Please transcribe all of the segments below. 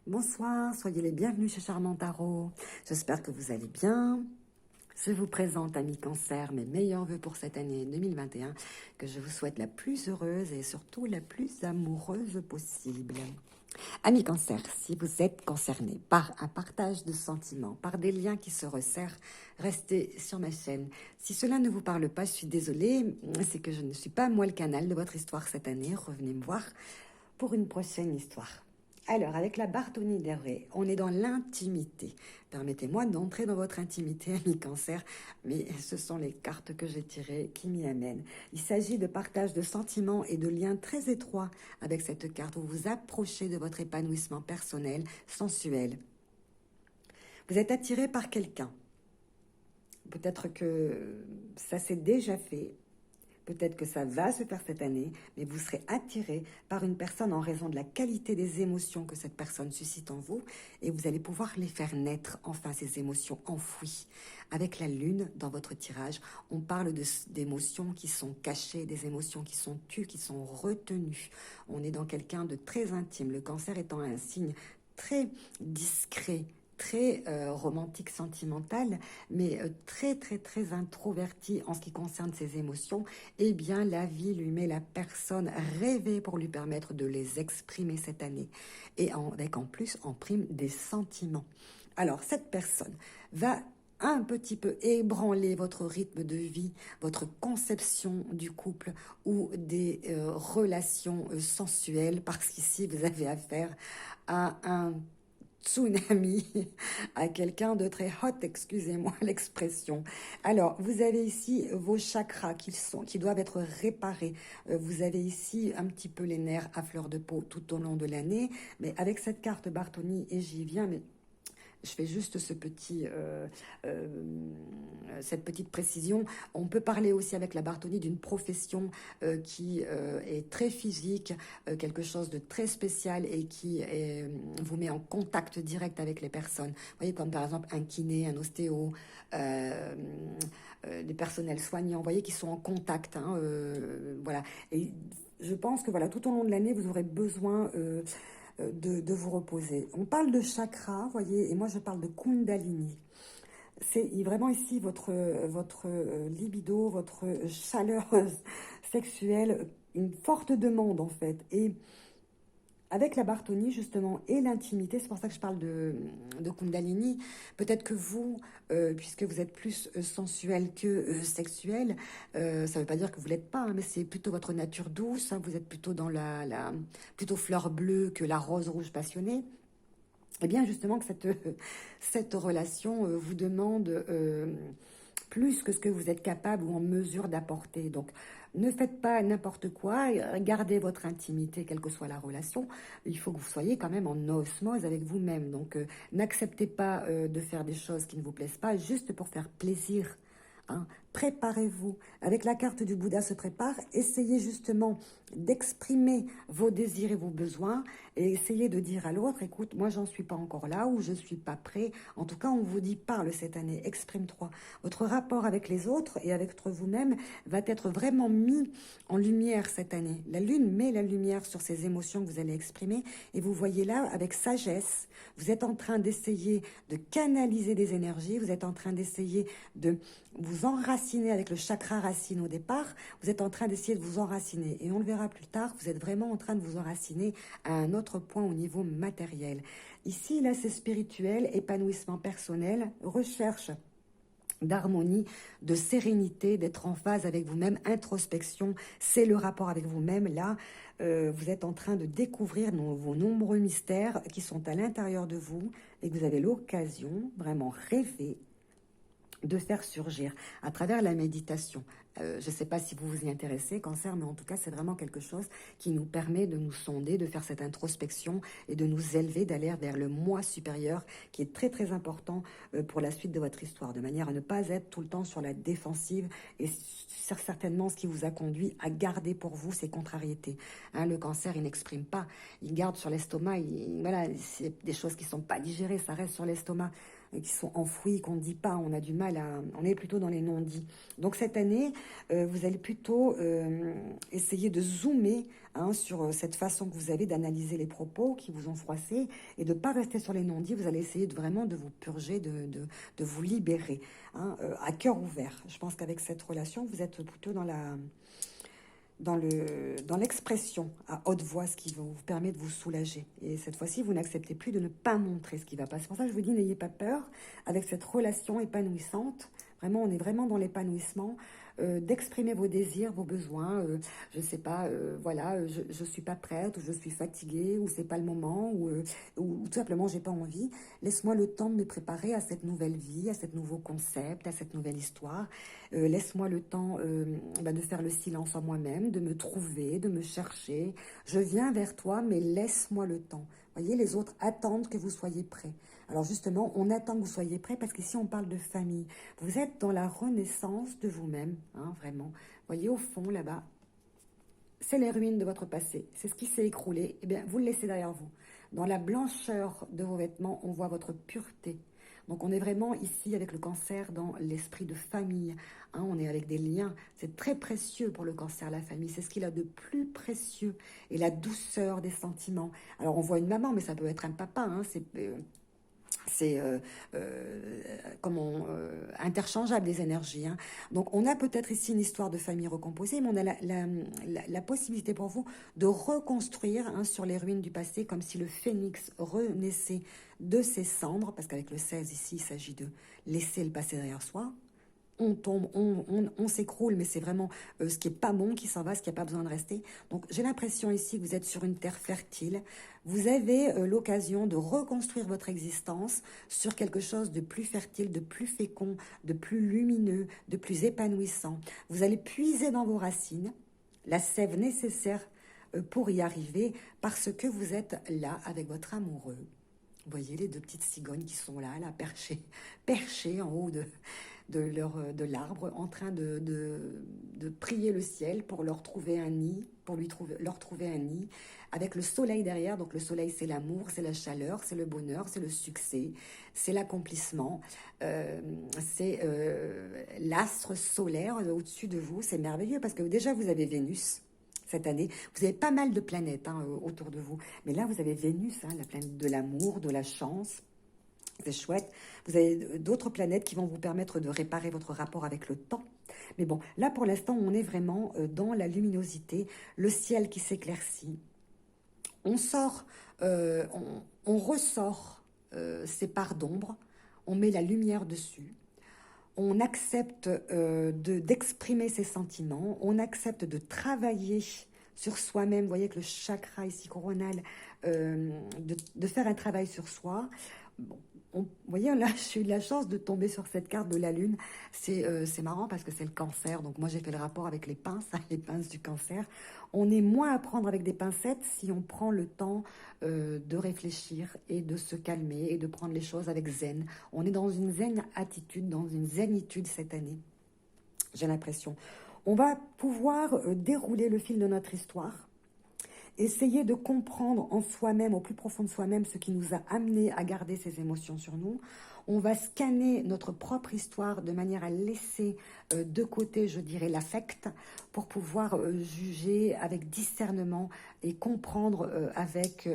Bonsoir, soyez les bienvenus chez Charmant Tarot. J'espère que vous allez bien. Je vous présente, amis Cancer, mes meilleurs vœux pour cette année 2021, que je vous souhaite la plus heureuse et surtout la plus amoureuse possible. Amis Cancer, si vous êtes concerné par un partage de sentiments, par des liens qui se resserrent, restez sur ma chaîne. Si cela ne vous parle pas, je suis désolée, c'est que je ne suis pas moi le canal de votre histoire cette année. Revenez me voir pour une prochaine histoire. Alors, avec la Bartoni d'Hervé, on est dans l'intimité. Permettez-moi d'entrer dans votre intimité, ami Cancer, mais ce sont les cartes que j'ai tirées qui m'y amènent. Il s'agit de partage de sentiments et de liens très étroits avec cette carte. Vous vous approchez de votre épanouissement personnel, sensuel. Vous êtes attiré par quelqu'un. Peut-être que ça s'est déjà fait. Peut-être que ça va se faire cette année, mais vous serez attiré par une personne en raison de la qualité des émotions que cette personne suscite en vous et vous allez pouvoir les faire naître, enfin, ces émotions enfouies. Avec la lune dans votre tirage, on parle d'émotions qui sont cachées, des émotions qui sont tues, qui sont retenues. On est dans quelqu'un de très intime, le Cancer étant un signe très discret, très romantique, sentimental, mais très introverti en ce qui concerne ses émotions, eh bien la vie lui met la personne rêvée pour lui permettre de les exprimer cette année. Et avec en plus en prime des sentiments. Alors cette personne va un petit peu ébranler votre rythme de vie, votre conception du couple ou des relations sensuelles, parce qu'ici vous avez affaire à un tsunami, à quelqu'un de très hot, excusez-moi l'expression. Alors, vous avez ici vos chakras qui doivent être réparés. Vous avez ici un petit peu les nerfs à fleur de peau tout au long de l'année, mais avec cette carte Bartoni, et j'y viens, mais je fais juste cette petite précision. On peut parler aussi avec la Bartoni d'une profession qui est très physique, quelque chose de très spécial et qui vous met en contact direct avec les personnes. Vous voyez, comme par exemple un kiné, un ostéo, des personnels soignants, vous voyez, qui sont en contact. Voilà. Et je pense que voilà, tout au long de l'année, vous aurez besoin de vous reposer. On parle de chakra, vous voyez, et moi je parle de Kundalini. C'est vraiment ici votre libido, votre chaleur sexuelle, une forte demande en fait. Et avec la Bartoni, justement, et l'intimité, c'est pour ça que je parle de Kundalini. Peut-être que vous, puisque vous êtes plus sensuel que sexuel, ça ne veut pas dire que vous l'êtes pas, hein, mais c'est plutôt votre nature douce. Hein, vous êtes plutôt dans plutôt fleur bleue que la rose rouge passionnée. Eh bien, justement, que cette relation vous demande plus que ce que vous êtes capable ou en mesure d'apporter. Donc, ne faites pas n'importe quoi, gardez votre intimité, quelle que soit la relation. Il faut que vous soyez quand même en osmose avec vous-même. Donc, n'acceptez pas de faire des choses qui ne vous plaisent pas juste pour faire plaisir. Hein. Préparez-vous. Avec la carte du Bouddha se prépare, essayez justement d'exprimer vos désirs et vos besoins et essayez de dire à l'autre, écoute, moi j'en suis pas encore là ou je suis pas prêt. En tout cas, on vous dit parle cette année, exprime-toi. Votre rapport avec les autres et avec vous-même va être vraiment mis en lumière cette année. La lune met la lumière sur ces émotions que vous allez exprimer et vous voyez là avec sagesse, vous êtes en train d'essayer de canaliser des énergies, vous êtes en train d'essayer de vous enraciner avec le chakra racine au départ, vous êtes en train d'essayer de vous enraciner. Et on le verra plus tard, vous êtes vraiment en train de vous enraciner à un autre point au niveau matériel. Ici, là, c'est spirituel, épanouissement personnel, recherche d'harmonie, de sérénité, d'être en phase avec vous-même, introspection, c'est le rapport avec vous-même. Là, vous êtes en train de découvrir vos nombreux mystères qui sont à l'intérieur de vous et que vous avez l'occasion, vraiment rêver, de faire surgir à travers la méditation. Je ne sais pas si vous vous y intéressez, Cancer, mais en tout cas, c'est vraiment quelque chose qui nous permet de nous sonder, de faire cette introspection et de nous élever, d'aller vers le moi supérieur, qui est très important pour la suite de votre histoire, de manière à ne pas être tout le temps sur la défensive et c'est certainement ce qui vous a conduit à garder pour vous ces contrariétés. Hein, le Cancer, il n'exprime pas, il garde sur l'estomac, voilà, c'est des choses qui ne sont pas digérées, ça reste sur l'estomac, qui sont enfouis, qu'on ne dit pas, on a du mal à... On est plutôt dans les non-dits. Donc cette année, vous allez plutôt essayer de zoomer hein, sur cette façon que vous avez d'analyser les propos qui vous ont froissé et de ne pas rester sur les non-dits. Vous allez essayer vraiment de vous purger, de vous libérer, hein, à cœur ouvert. Je pense qu'avec cette relation, vous êtes plutôt dans l'expression à haute voix, ce qui vous permet de vous soulager. Et cette fois-ci, vous n'acceptez plus de ne pas montrer ce qui va pas. C'est pour ça que je vous dis, n'ayez pas peur avec cette relation épanouissante. Vraiment, on est vraiment dans l'épanouissement, d'exprimer vos désirs, vos besoins. Je ne sais pas, voilà, je ne suis pas prête, ou je suis fatiguée, ou c'est pas le moment, ou tout simplement, j'ai pas envie. Laisse-moi le temps de me préparer à cette nouvelle vie, à ce nouveau concept, à cette nouvelle histoire. Laisse-moi le temps de faire le silence en moi-même, de me trouver, de me chercher. Je viens vers toi, mais laisse-moi le temps. Voyez, les autres attendent que vous soyez prêts. Alors justement, on attend que vous soyez prêts parce qu'ici, on parle de famille. Vous êtes dans la renaissance de vous-même, hein, vraiment. Voyez, au fond, là-bas, c'est les ruines de votre passé. C'est ce qui s'est écroulé. Eh bien, vous le laissez derrière vous. Dans la blancheur de vos vêtements, on voit votre pureté. Donc, on est vraiment ici avec le cancer dans l'esprit de famille. Hein, on est avec des liens. C'est très précieux pour le cancer, la famille. C'est ce qu'il a de plus précieux. Et la douceur des sentiments. Alors, on voit une maman, mais ça peut être un papa. Hein, c'est interchangeable les énergies. Hein. Donc on a peut-être ici une histoire de famille recomposée, mais on a la possibilité pour vous de reconstruire, hein, sur les ruines du passé, comme si le phénix renaissait de ses cendres, parce qu'avec le 16 ici, il s'agit de laisser le passé derrière soi. On tombe, on s'écroule, mais c'est vraiment ce qui est pas bon qui s'en va, ce qui n'a pas besoin de rester. Donc j'ai l'impression ici que vous êtes sur une terre fertile. Vous avez l'occasion de reconstruire votre existence sur quelque chose de plus fertile, de plus fécond, de plus lumineux, de plus épanouissant. Vous allez puiser dans vos racines la sève nécessaire pour y arriver, parce que vous êtes là avec votre amoureux. Vous voyez les deux petites cigognes qui sont là perchées en haut de l'arbre, en train de prier le ciel pour leur trouver un nid, leur trouver un nid, avec le soleil derrière. Donc le soleil, c'est l'amour, c'est la chaleur, c'est le bonheur, c'est le succès, c'est l'accomplissement, c'est l'astre solaire au-dessus de vous. C'est merveilleux parce que déjà, vous avez Vénus. Cette année, vous avez pas mal de planètes, hein, autour de vous. Mais là, vous avez Vénus, hein, la planète de l'amour, de la chance. C'est chouette. Vous avez d'autres planètes qui vont vous permettre de réparer votre rapport avec le temps. Mais bon, là, pour l'instant, on est vraiment dans la luminosité, le ciel qui s'éclaircit. On sort, on ressort ces parts d'ombre, on met la lumière dessus. On accepte d'exprimer ses sentiments, on accepte de travailler sur soi-même. Vous voyez, avec le chakra ici coronal, de faire un travail sur soi. Bon, vous voyez, là, j'ai eu de la chance de tomber sur cette carte de la Lune. C'est marrant parce que c'est le cancer. Donc moi, j'ai fait le rapport avec les pinces, hein, les pinces du cancer. On est moins à prendre avec des pincettes si on prend le temps de réfléchir et de se calmer et de prendre les choses avec zen. On est dans une zen attitude, dans une zénitude cette année, j'ai l'impression. On va pouvoir dérouler le fil de notre histoire, essayer de comprendre en soi-même, au plus profond de soi-même, ce qui nous a amené à garder ces émotions sur nous. On va scanner notre propre histoire de manière à laisser de côté, je dirais, l'affect, pour pouvoir juger avec discernement et comprendre avec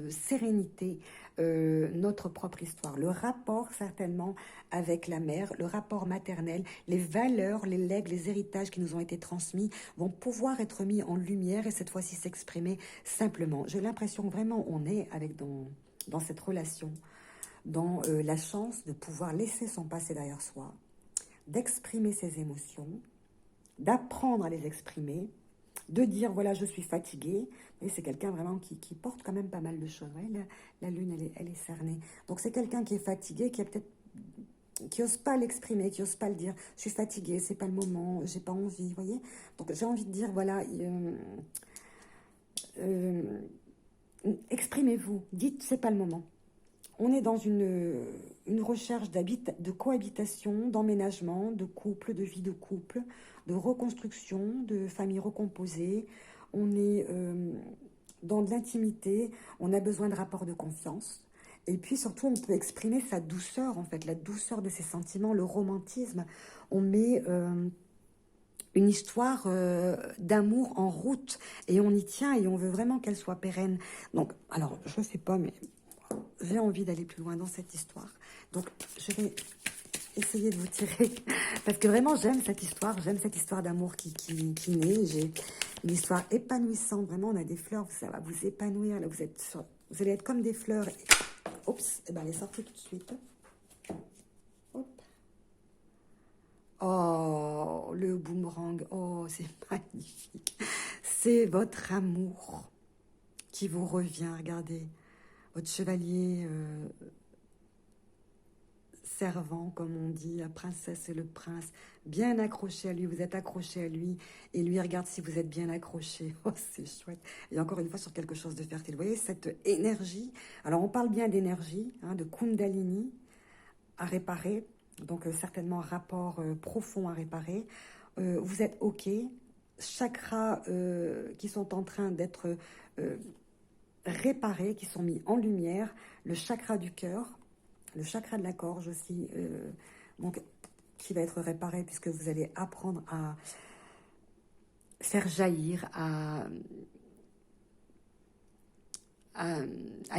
sérénité notre propre histoire. Le rapport, certainement, avec la mère, le rapport maternel, les valeurs, les legs, les héritages qui nous ont été transmis vont pouvoir être mis en lumière et cette fois-ci s'exprimer simplement. J'ai l'impression que vraiment on est avec dans cette relation, dans la chance de pouvoir laisser son passé derrière soi, d'exprimer ses émotions, d'apprendre à les exprimer, de dire voilà, je suis fatiguée. Et c'est quelqu'un vraiment qui porte quand même pas mal de choses. Ouais, la lune, elle est cernée. Donc c'est quelqu'un qui est fatigué, qui n'ose pas l'exprimer, qui n'ose pas le dire. Je suis fatiguée, c'est pas le moment, j'ai pas envie, vous voyez. Donc j'ai envie de dire voilà, exprimez-vous, dites c'est pas le moment. On est dans une recherche de cohabitation, d'emménagement, de couple, de vie de couple, de reconstruction, de famille recomposée. On est dans de l'intimité, on a besoin de rapports de confiance. Et puis surtout, on peut exprimer sa douceur, en fait, la douceur de ses sentiments, le romantisme. On met une histoire d'amour en route. Et on y tient et on veut vraiment qu'elle soit pérenne. Donc, alors, je ne sais pas, mais j'ai envie d'aller plus loin dans cette histoire. Donc, je vais essayer de vous tirer. Parce que vraiment, j'aime cette histoire d'amour qui naît. J'ai une histoire épanouissante. Vraiment, on a des fleurs, ça va vous épanouir. Là, vous allez être comme des fleurs. Oups, et ben, elle est sortie tout de suite. Hop. Oh, le boomerang. Oh, c'est magnifique. C'est votre amour qui vous revient. Regardez, votre chevalier servant, comme on dit, la princesse et le prince, bien accrochés à lui. Vous êtes accroché à lui et lui regarde si vous êtes bien accroché. Oh, c'est chouette. Et encore une fois, sur quelque chose de fertile. Vous voyez, cette énergie. Alors, on parle bien d'énergie, hein, de Kundalini à réparer. Donc, certainement, rapport profond à réparer. Vous êtes OK. Chakras qui sont en train d'être réparés, qui sont mis en lumière. Le chakra du cœur, le chakra de la gorge aussi, donc, qui va être réparé puisque vous allez apprendre à faire jaillir, à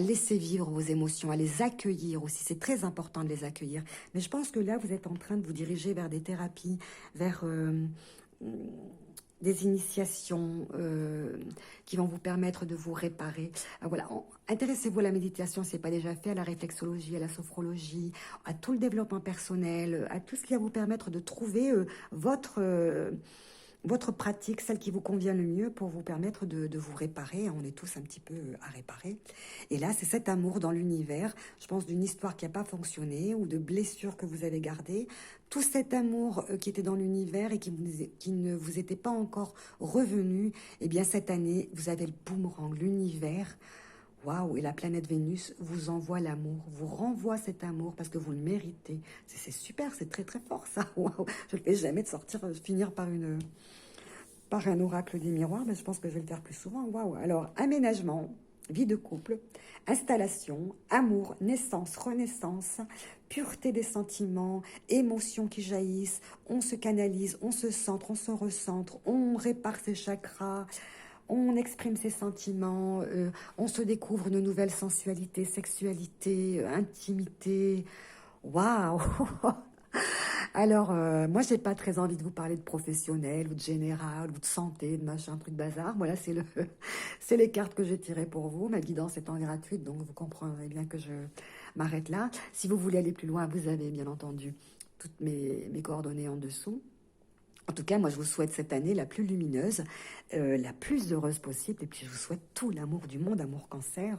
laisser vivre vos émotions, à les accueillir aussi. C'est très important de les accueillir. Mais je pense que là, vous êtes en train de vous diriger vers des thérapies, vers des initiations qui vont vous permettre de vous réparer. Voilà, intéressez-vous à la méditation, si ce n'est pas déjà fait, à la réflexologie, à la sophrologie, à tout le développement personnel, à tout ce qui va vous permettre de trouver votre pratique, celle qui vous convient le mieux pour vous permettre de vous réparer. On est tous un petit peu à réparer. Et là, c'est cet amour dans l'univers, je pense d'une histoire qui n'a pas fonctionné ou de blessures que vous avez gardées. Tout cet amour qui était dans l'univers et qui ne vous était pas encore revenu, eh bien cette année, vous avez le boomerang, l'univers. Waouh, et la planète Vénus vous envoie l'amour, vous renvoie cet amour parce que vous le méritez. C'est super, c'est très très fort ça. Waouh, je ne fais jamais de finir par un oracle des miroirs, mais je pense que je vais le faire plus souvent. Waouh. Alors, aménagement, vie de couple, installation, amour, naissance, renaissance, pureté des sentiments, émotions qui jaillissent, on se canalise, on se centre, on se recentre, on répare ses chakras, on exprime ses sentiments, on se découvre une nouvelle sensualité, sexualité, intimité. Waouh. Alors, moi, j'ai pas très envie de vous parler de professionnel ou de général ou de santé, de machin, truc bazar. Voilà, c'est les cartes que j'ai tirées pour vous. Ma guidance étant gratuite, donc vous comprendrez bien que je m'arrête là. Si vous voulez aller plus loin, vous avez bien entendu toutes mes coordonnées en dessous. En tout cas, moi, je vous souhaite cette année la plus lumineuse, la plus heureuse possible. Et puis, je vous souhaite tout l'amour du monde, amour cancer.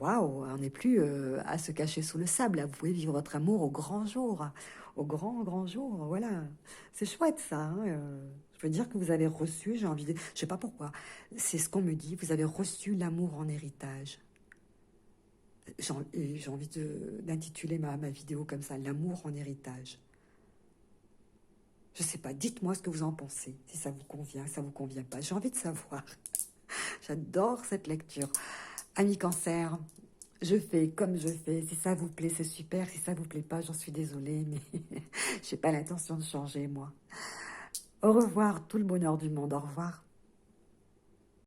Waouh, on n'est plus à se cacher sous le sable. Là. Vous pouvez vivre votre amour au grand jour, au grand, grand jour. Voilà, c'est chouette ça. Hein, je veux dire que vous avez reçu, j'ai envie de... Je sais pas pourquoi, c'est ce qu'on me dit, vous avez reçu l'amour en héritage. J'ai envie d'intituler ma vidéo comme ça, l'amour en héritage. Je sais pas, dites-moi ce que vous en pensez, si ça vous convient, ça vous convient pas. J'ai envie de savoir. J'adore cette lecture. Amis cancer, je fais comme je fais. Si ça vous plaît, c'est super. Si ça vous plaît pas, j'en suis désolée, mais j'ai pas l'intention de changer, moi. Au revoir, tout le bonheur du monde. Au revoir.